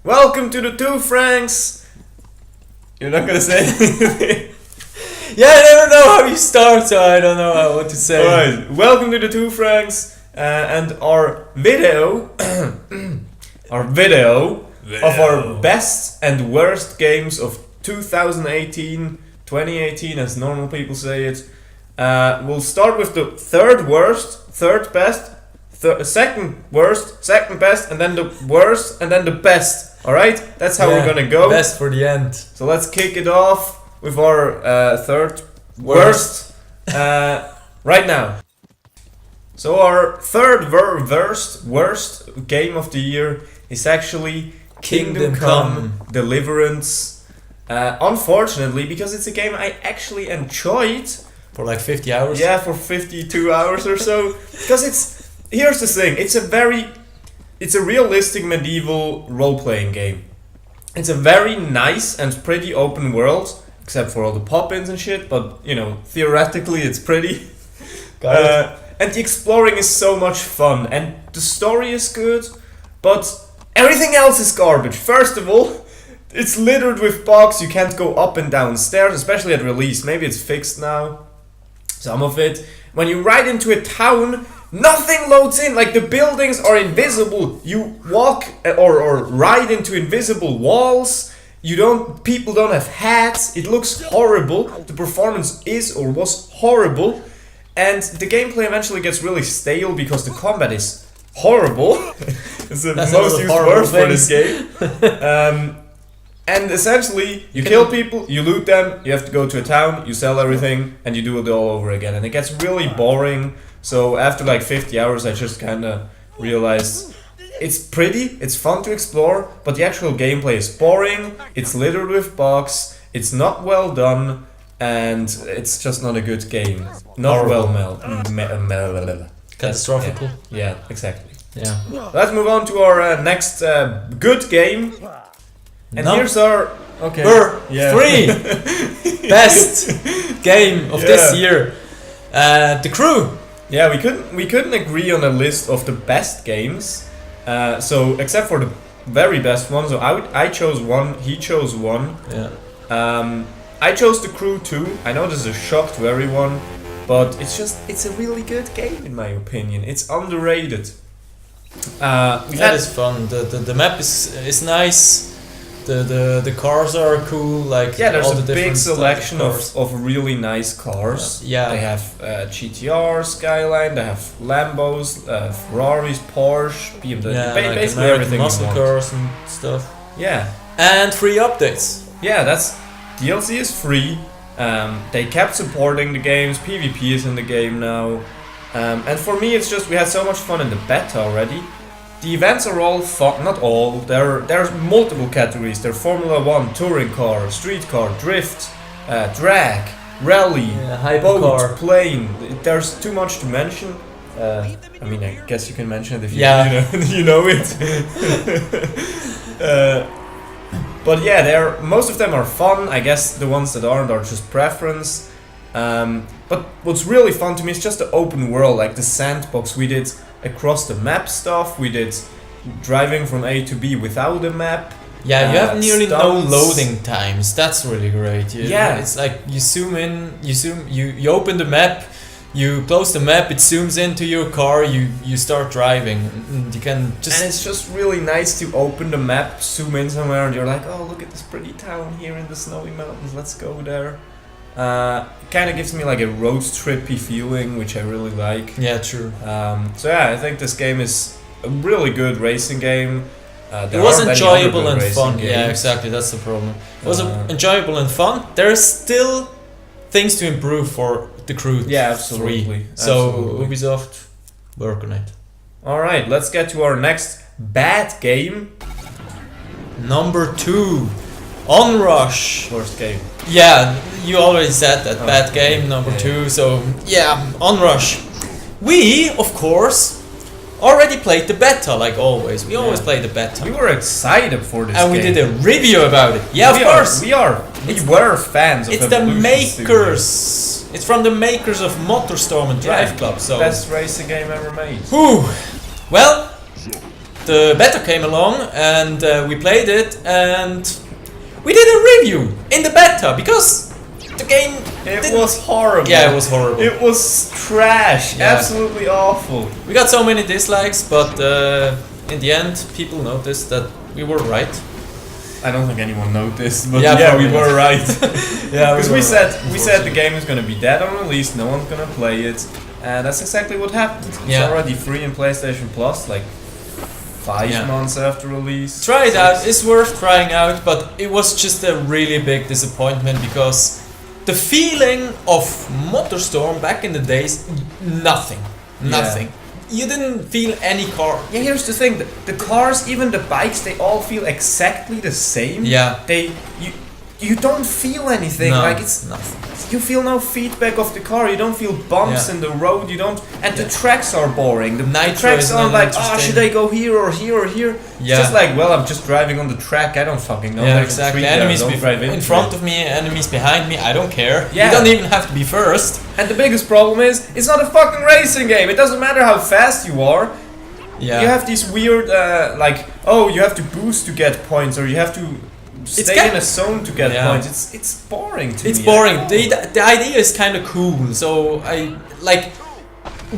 Welcome to the 2Franks! You're not gonna say anything? Yeah, I never know how you start, so I don't know what to say. Alright, welcome to the 2Franks and our video, of our best and worst games of 2018, 2018 as normal people say it. We'll start with the third worst, third best, second worst, second best, and then the worst, and then the best. Alright? That's how we're gonna go. Best for the end. So let's kick it off with our third worst right now. So our third worst game of the year is actually Kingdom Come Deliverance. Unfortunately, because it's a game I actually enjoyed. For like 50 hours? Yeah, for 52 hours or so. Because here's the thing, it's a realistic medieval role-playing game. It's a very nice and pretty open world, except for all the pop-ins and shit, but, you know, theoretically it's pretty. And the exploring is so much fun, and the story is good, but everything else is garbage. First of all, it's littered with bugs, you can't go up and down stairs, especially at release. Maybe it's fixed now, some of it. When you ride into a town, nothing loads in, like the buildings are invisible. You walk or ride into invisible walls. People don't have hats. It looks horrible. The performance is or was horrible. And the gameplay eventually gets really stale because the combat is horrible. It's the most used word for this game. And essentially, you kill people, you loot them, you have to go to a town, you sell everything, and you do it all over again. And it gets really boring. So after like 50 hours, I just kind of realized it's pretty, it's fun to explore, but the actual gameplay is boring, it's littered with bugs, it's not well done, and it's just not a good game. Not well Catastrophical. Yeah, exactly. Yeah. Let's move on to our next good game. And here's our... Okay. Three best game of this year. The Crew. Yeah, we couldn't agree on a list of the best games. So except for the very best one, so I chose one, he chose one. Yeah. I chose The Crew too. I know this is a shock to everyone, but it's a really good game in my opinion. It's underrated. That is fun. The map is nice. The cars are cool, like there's all the a big different selection of really nice cars. Yeah. They have GTR, Skyline, they have Lambos, Ferraris, Porsche, BMW, basically like everything muscle you want. cars and stuff. Yeah. And free updates. Yeah, DLC is free. They kept supporting the games, PvP is in the game now. And for me it's just, we had so much fun in the beta already. The events are all fun, not all, there's multiple categories. They're Formula 1, touring car, street car, drift, drag, rally, boat, hypercar, plane. There's too much to mention. I mean, I guess you can mention it if you know it. But yeah, most of them are fun. I guess the ones that aren't are just preference. But what's really fun to me is just the open world, like the sandbox. We did across the map stuff, we did driving from A to B without a map. Yeah, you have nearly no loading times. That's really great. It's like you zoom in, you open the map, you close the map, it zooms into your car, you start driving, and you can just... And it's just really nice to open the map, zoom in somewhere, and you're like, oh, look at this pretty town here in the snowy mountains, let's go there. Kind of gives me like a road trippy feeling, which I really like. Yeah, true. So yeah, I think this game is a really good racing game. It was enjoyable and fun. Yeah, exactly. That's the problem. It was enjoyable and fun. There's still things to improve for The Crew. Yeah, absolutely. So Ubisoft, work on it. All right, let's get to our next bad game. Number 2, Onrush. Worst game. Yeah, you already said that. Bad game, number 2. So yeah, Onrush. We, of course, already played the beta, like always. We always play the beta. We were excited for this and game. we did a review about it. Yeah, of course. We were fans of It's the makers. It's from the makers of MotorStorm and Drive Club. So best racing game ever made. Whew. Well, the beta came along and we played it, and we did a review in the beta because the game. It was horrible. Yeah, it was horrible. It was trash. Yeah. Absolutely awful. We got so many dislikes, but in the end, people noticed that we were right. I don't think anyone noticed, but Yeah, we were right. Yeah, Because we said the game is gonna be dead on release, no one's gonna play it, and that's exactly what happened. It's Yeah. already free in PlayStation Plus, like 5 months after release. Try it out. It's worth trying out, but it was just a really big disappointment because the feeling of MotorStorm back in the days, nothing. You didn't feel any car. Yeah, here's the thing: the cars, even the bikes, they all feel exactly the same. Yeah. You don't feel anything. No, like it's nothing. you feel no feedback of the car. You don't feel bumps Yeah. in the road. You don't, and the tracks are boring. The Nitro tracks is are not like, interesting. should I go here or here or here? It's Yeah. just like, well, I'm just driving on the track. I don't fucking know. Yeah, There's a exactly. tree there, Enemies don't drive in into front it. of me, enemies behind me. I don't care. Yeah. You don't even have to be first. And the biggest problem is, it's not a fucking racing game. It doesn't matter how fast you are. Yeah. You have these weird, like, oh, you have to boost to get points, or you have to stay in a zone to get points. It's boring to me. It's boring. The idea is kind of cool. So I like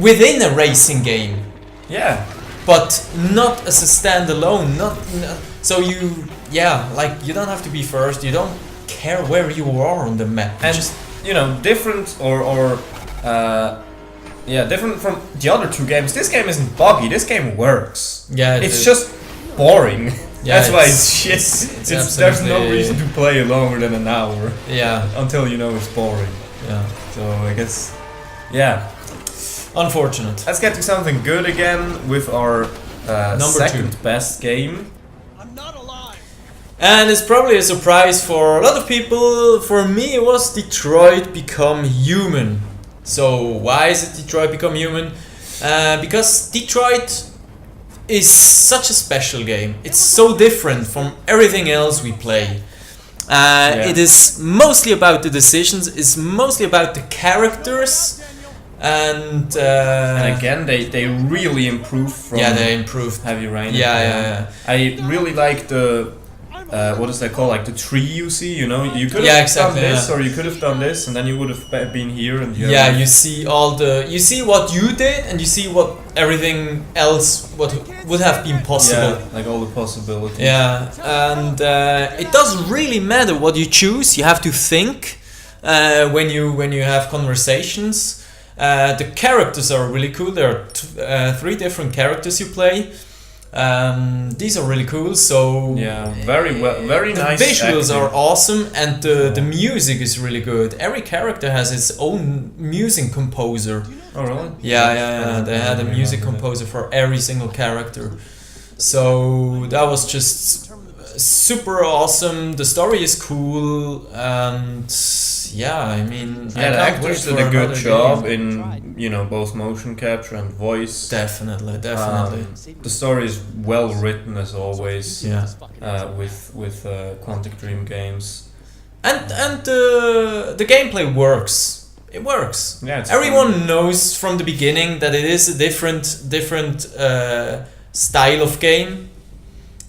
within a racing game, Yeah. but not as a standalone. So like you don't have to be first. You don't care where you are on the map. And Just different different from the other two games. This game isn't buggy. This game works. yeah, It's just boring. Yeah, That's why it's- it's shit. it's There's no absolutely- reason to play it longer than an hour yeah, until you know it's boring. yeah. So I guess, yeah. Unfortunate. Let's get to something good again with our Number second 2. best game. And it's probably a surprise for a lot of people. For me, it was Detroit Become Human. So why is it Detroit Become Human? Because Detroit is such a special game. It's so different from everything else we play. It is mostly about the decisions. It's mostly about the characters. And again, they really improved from they improved. Heavy Rain. Yeah. I really like the what is that called? Like the tree you see. You know, you could have exactly, done this, or you could have done this, and then you would have been here. And You see you see what you did, and you see what everything else what would have been possible. Yeah, like all the possibilities. Yeah, and it doesn't really matter what you choose. You have to think when you have conversations. The characters are really cool. There are 3 different characters you play. These are really cool. So very nice. The visuals acting. are awesome, and the music is really good. Every character has its own music composer. Oh really? Yeah. They had a music composer for every single character. So that was just super awesome. The story is cool, and I mean, the actors did a good job in both motion capture and voice. Definitely. The story is well written as always. Yeah. With Quantic Dream games. And the gameplay works. It works. Yeah, it's Everyone knows from the beginning that it is a different style of game.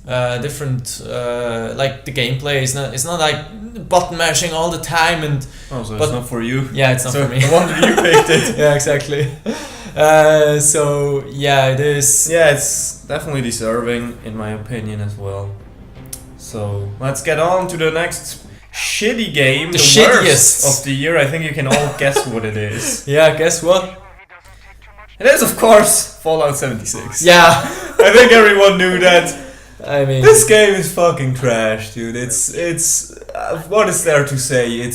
Like the gameplay is not. It's not like button mashing all the time and. Oh, so it's not for you. Yeah, it's not for me. No wonder you picked it. Yeah, exactly. It is. Yeah, it's definitely deserving in my opinion as well. So let's get on to the next shitty game, the shittiest worst of the year. I think you can all guess what it is. Yeah, guess what? It is, of course, Fallout 76. Yeah. I think everyone knew that. I mean, This game is fucking trash, dude. It's what is there to say?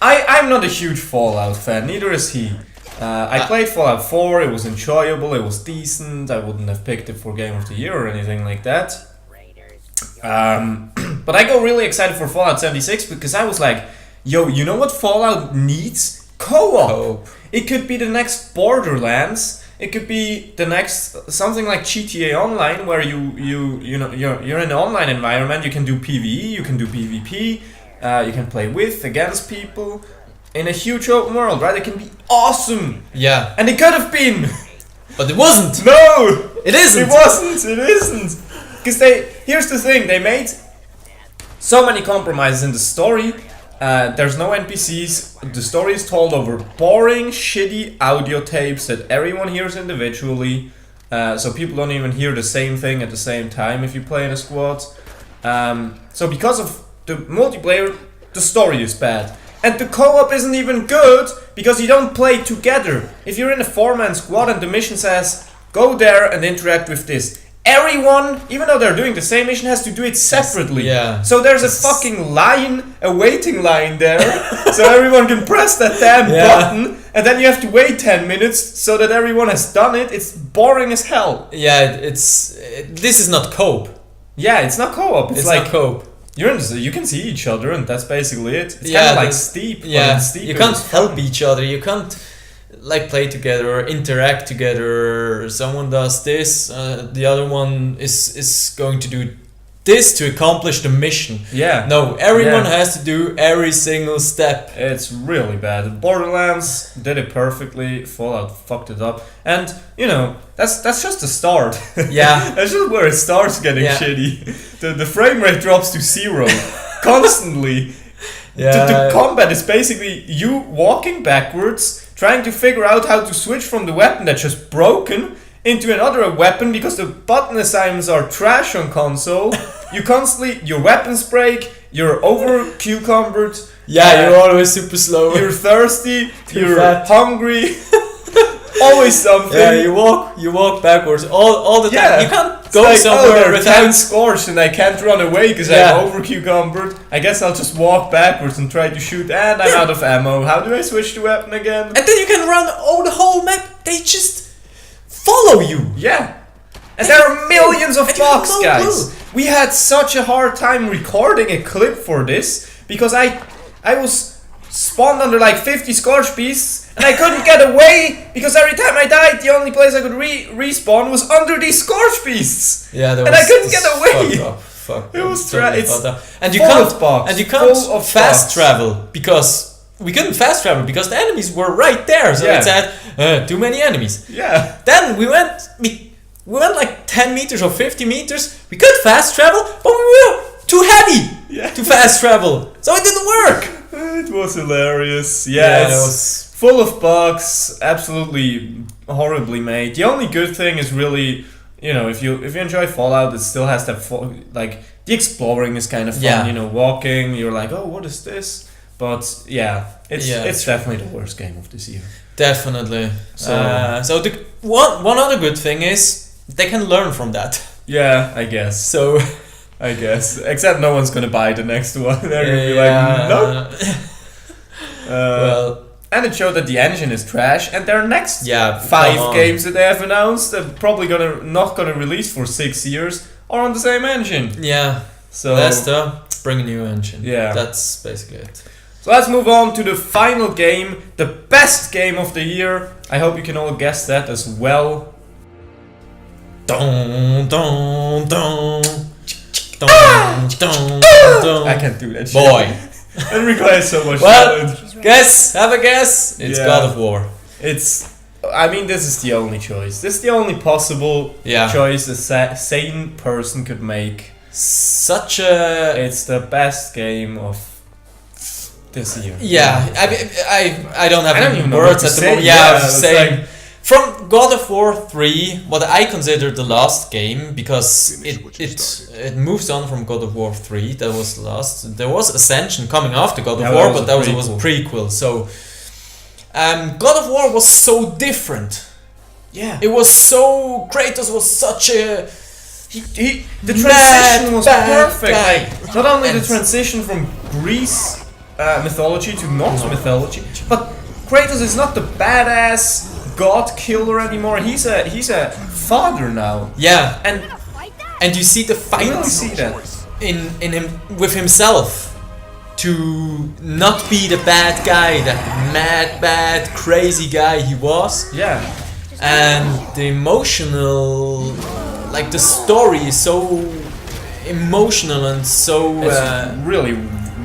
I'm not a huge Fallout fan. Neither is he. I played Fallout 4. It was enjoyable. It was decent. I wouldn't have picked it for Game of the Year or anything like that. But I got really excited for Fallout 76 because I was like, yo, you know what Fallout needs? Co-op. It could be the next Borderlands. It could be the next something like GTA Online, where you're in an online environment. You can do PvE, you can do PvP, you can play with, against people in a huge open world, right? It can be awesome. Yeah. And it could have been. But it wasn't. No, It isn't. It wasn't. It isn't. Because here's the thing. They made so many compromises in the story. There's no NPCs. The story is told over boring, shitty audio tapes that everyone hears individually. So people don't even hear the same thing at the same time if you play in a squad. So because of the multiplayer, the story is bad. And the co-op isn't even good because you don't play together. If you're in a 4-man squad and the mission says, go there and interact with this, everyone, even though they're doing the same mission, has to do it separately. Yeah. So there's a fucking line, a waiting line there, so everyone can press that damn button, and then you have to wait 10 minutes so that everyone has done it. It's boring as hell. Yeah, this is not co-op. Yeah, it's not co-op. It's like not co-op. You can see each other, and that's basically it. It's kind of like Steep. Yeah, Steep you can't help each other. You can't like play together or interact together. Someone does this, the other one is going to do this to accomplish the mission. Yeah. No, everyone has to do every single step. It's really bad. Borderlands did it perfectly. Fallout fucked it up, and that's just the start. Yeah, that's just where it starts getting shitty. The frame rate drops to 0 constantly. Yeah. The combat is basically you walking backwards, trying to figure out how to switch from the weapon that's just broken into another weapon because the button assignments are trash on console. Your weapons break, you're over cucumbered. Yeah, you're always super slow. You're thirsty, you're fat. hungry. Always something. Yeah, you walk backwards all the time. Yeah. You can't go somewhere without scorched and I can't run away because I'm over cucumbered. I guess I'll just walk backwards and try to shoot, and I'm out of ammo. How do I switch the weapon again? And then you can run the whole map. They just follow you. Yeah. And there are millions of box guys. We had such a hard time recording a clip for this because I was spawned under like 50 Scorch Beasts and I couldn't get away because every time I died the only place I could respawn was under these Scorch Beasts. Yeah, and I couldn't get away. It was and you can't fast travel because we couldn't fast travel because the enemies were right there. So it said too many enemies. Yeah. Then we went like 10 meters or 50 meters. We could fast travel, but we were too heavy to fast travel. So it didn't work. It was hilarious. Yeah, it was full of bugs. Absolutely horribly made. The only good thing is really, if you enjoy Fallout, it still has that like the exploring is kind of fun. Yeah. Walking. You're like, oh, what is this? But it's definitely the worst game of this year. Definitely. So the one other good thing is they can learn from that. Yeah, I guess. So I guess. Except no one's gonna buy the next one. They're gonna be like, nope. Well, and it showed that the engine is trash, and their next 5 games that they have announced, they're probably not gonna release for 6 years, are on the same engine. Yeah. So bring a new engine. Yeah. That's basically it. So let's move on to the final game, the best game of the year. I hope you can all guess that as well. Dun, dun, dun. I can't do that shit. Boy. It requires so much talent. Guess! Have a guess! It's God of War. This is the only choice. This is the only possible choice a sane person could make. It's the best game of this year. Yeah, I don't have any words at the moment. Yeah, same. From God of War 3, what I consider the last game, because it moves on from God of War 3, that was the last. There was Ascension coming after God of War, but that was a prequel. So, God of War was so different. Yeah. It was so... Kratos was such a... the transition was perfect. Not only the transition from Greece mythology to Norse mythology, but Kratos is not the badass god killer anymore. He's a father now. Yeah, and you see the fight. You really see that in him with himself to not be the bad guy, that mad, bad, crazy guy he was. Yeah, and the emotional, like the story is so emotional and so really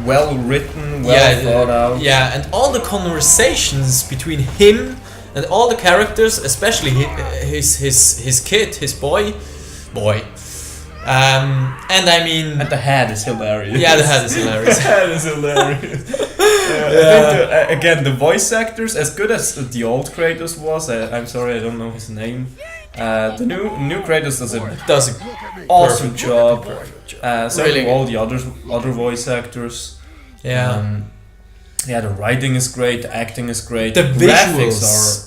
well written, well thought out. Yeah, and all the conversations between him and all the characters, especially his kid, his boy, and I mean, and the head is hilarious. Yeah, the head is hilarious. The head is hilarious. I think again, the voice actors, as good as the old Kratos was. I'm sorry, I don't know his name. The new Kratos does an awesome job. So really, all the other voice actors. Yeah. Yeah, the writing is great, the acting is great. The graphics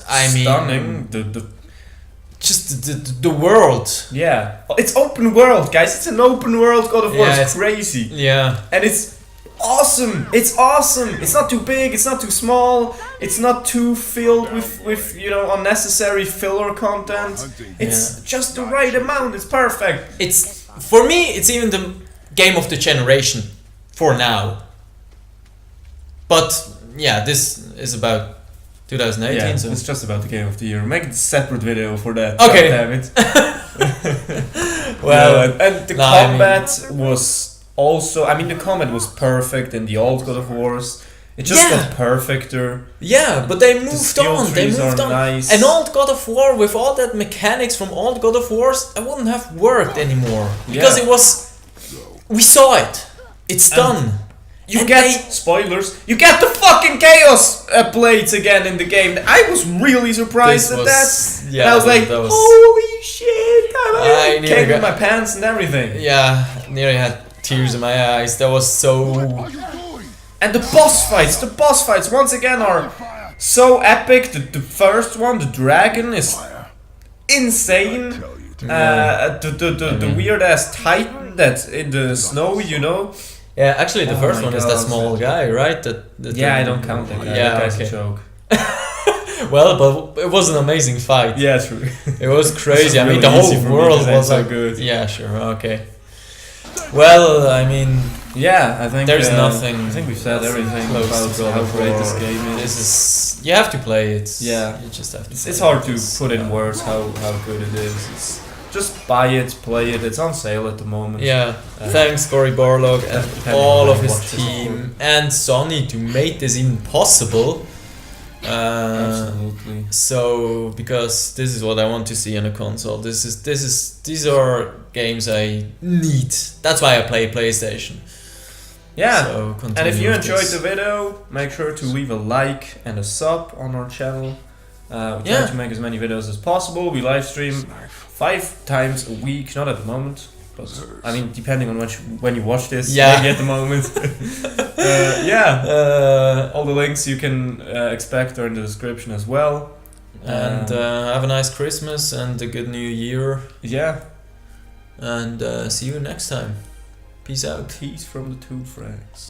are stunning. The world. Yeah, it's open world, guys. It's an open world God of War. It's crazy. Yeah, and it's awesome. It's awesome. It's not too big. It's not too small. It's not too filled with unnecessary filler content. It's just the right amount. It's perfect. It's for me. It's even the game of the generation for now. But yeah, this is about 2018. Yeah, so it's just about the game of the year. Make a separate video for that. Okay. God damn it. Well, and the combat was also. I mean, the combat was perfect in the old God of Wars. It just got perfecter. Yeah, but they moved on. They moved on. Nice. An old God of War with all that mechanics from old God of Wars, I wouldn't have worked anymore because it was. We saw it. It's done. You get spoilers. You get the fucking Chaos blades again in the game. I was really surprised at that. Yeah, and I was like, holy shit! I came in my pants and everything. Yeah, nearly had tears in my eyes. That was so. And the boss fights once again are so epic. The first one, the dragon, is insane. The weird ass titan that's in the snow, Yeah, actually, the first one is that small guy, right? I don't count that guy. That guy's a joke. Well, but it was an amazing fight. Yeah, true. It was crazy. I mean, the whole world was so good. Yeah, sure. Okay. Well, I mean, I think there's nothing. I think we've said everything about how great this game is. This is. You have to play it. Yeah, you just have to. It's hard to put in words how good it is. It's just buy it, play it. It's on sale at the moment. Yeah. Thanks, Cory Barlog and all of his team and Sony to make this even possible. Absolutely. So because this is what I want to see on a console. These are games I need. That's why I play PlayStation. Yeah. So and if you enjoyed the video, make sure to leave a like and a sub on our channel. We try to make as many videos as possible. We live stream 5 times a week, not at the moment, but I mean depending on when you watch this, maybe at the moment. All the links you can expect are in the description as well. And have a nice Christmas and a good New Year. Yeah. And see you next time. Peace out. Peace from the 2Franks.